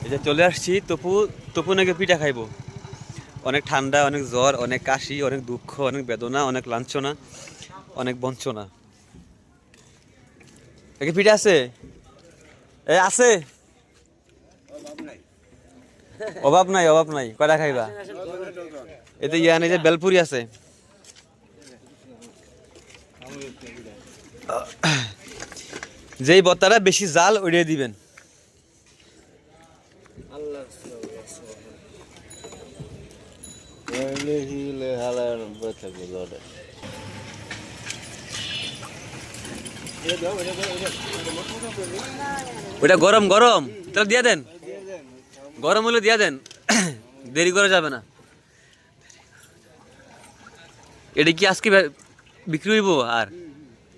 এই যে চলে আসছি তপু নাকি পিঠা খাইবো। অনেক ঠান্ডা, অনেক জ্বর, অনেক কাশি, অনেক দুঃখ, অনেক বেদনা, অনেক লাঞ্ছনা, অনেক বঞ্চনা। নাকি পিঠা আছে? আছে, অভাব নাই, অভাব নাই। কয়টা খাইবা? এতে ইয়া নেই যে বেলপুরি আছে। যেই বত্তারা বেশি জাল উড়িয়ে দিবেন। ওটা গরম গরম, তাহলে দিয়ে দেন, গরম হলে দিয়ে দেন, দেরি করা যাবে না। এটা কি আজকে বিক্রি হইব? আর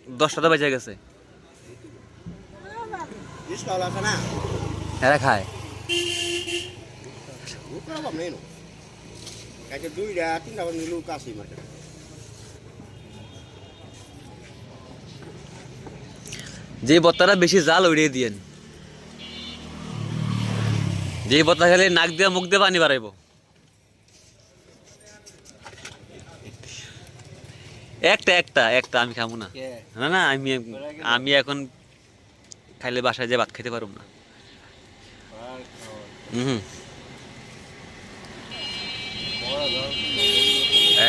10টা বেজে গেছে। এরা খায় যে বত্তারা বেশি জাল উড়িয়ে দিয়েন। যে বত্তা খেলে নাক দিয়ে মুখ দিয়ে পানি বাড়াইব। একটা একটা একটা আমি খাবো না। না না, আমি এখন খাইলে বাসায় যে ভাত খেতে পারবো না।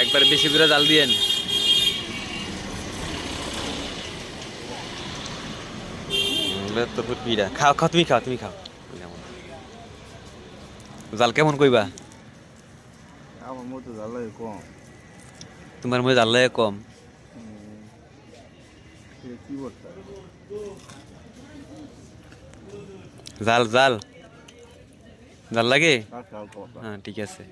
একবার বেশি করে জাল দিয়েন। পিঠা খাও খাও, তুমি খাও, তুমি খাও। জাল কেমন কইবা? আমার মতো জাল লাগে কম। তোমার মধ্যে জাল লাগে কম? কি বলতে জাল জাল জাল লাগে? হ্যাঁ ঠিক আছে।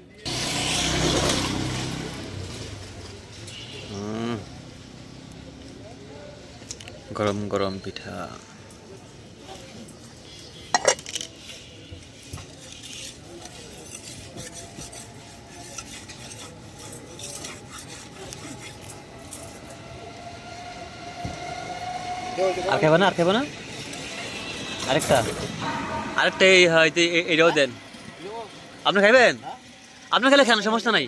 গরম গরম পিঠা। আর খাইবা না? আর খাইবা না? আরেকটা আরেকটা এই হয়তো এটাও দেন। আপনি খাইবেন? আপনি খেলে খান, সমস্যা নাই।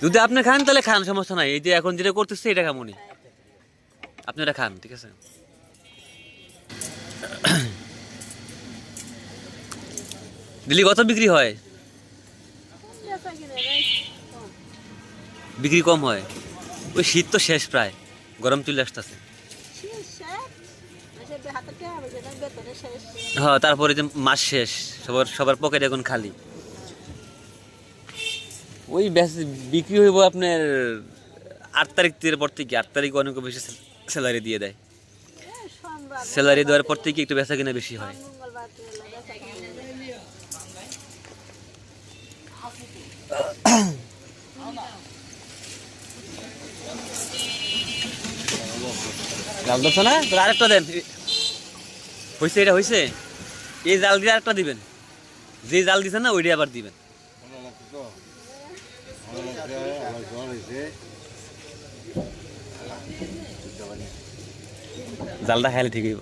যদি আপনি খান তাহলে খান, সমস্যা নাই। এই যে এখন যেটা করতেছে এটা খামুনি, আপনি এটা খান, ঠিক আছে? দিল্লি কত বিক্রি হয়? বিক্রি কম হয়। ওই শীত তো শেষ, প্রায় গরম চলে আসতেছে। হ্যাঁ, তারপরে যে মাস শেষ, সবার পকেট এখন খালি। ওই বিক্রি হইব আপনার 8 তারিখ পর থেকে। 8 তারিখ অনেক বেশি স্যালারি দিয়ে দেয়। স্যালারি দেওয়ার পর থেকে একটু বেচা কিনা বেশি হয়। জাল ধরছো না? তোর আরেকটা দেন। হয়েছে, এটা হয়েছে। এই জাল দিয়ে আরেকটা দিবেন। যে জাল দিছে না ওইটা আবার দিবেন। জালটা খাইলে ঠিক হইব।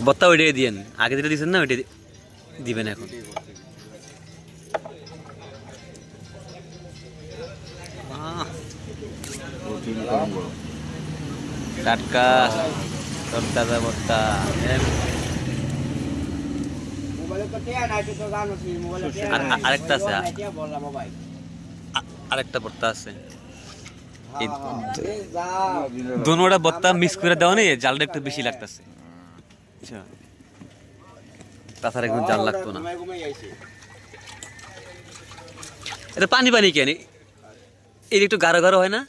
বত্তা ওইটাই দিয়েন, আগে যেটা দিচ্ছেন না ওইটাই দিবেন এখন। টাটকা তরতাজা বত্তা। আরেকটা আছে, আরেকটা বত্তা আছে। দুনোটা বত্তা মিক্স করে দেওয়া নেই, জালটা একটু বেশি লাগতেছে। তাছাড়া একদম জাল লাগতো না। এটা পানি পানি কেন? এটা একটু গাঢ় গাঢ় হয় না?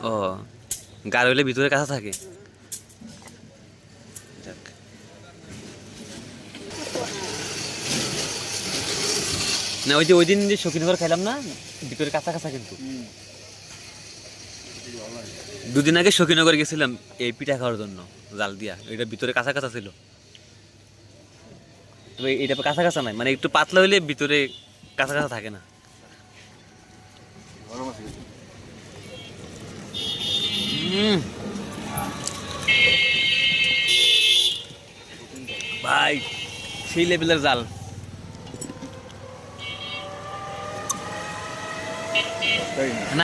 ও, গাঢ় হইলে ভিতরে কাঁচা থাকে। না, ওই দিন যে শৌখিনগর খাইলাম না, ভিতরে কাঁচা কাঁচা কিন্তু। দুদিন আগে সখীনগর গেছিলাম এই পিঠা খাওয়ার জন্য, জাল দিয়া। এটা ভিতরে কাঁচা কাঁচা ছিল, তবে এটা কাঁচা কাঁচা নাই, মানে একটু পাতলা হইলে ভিতরে কাঁচা কাঁচা থাকে না। গরম আছে কিছু? ভাই সেই লেভেলের জাল। তাই না?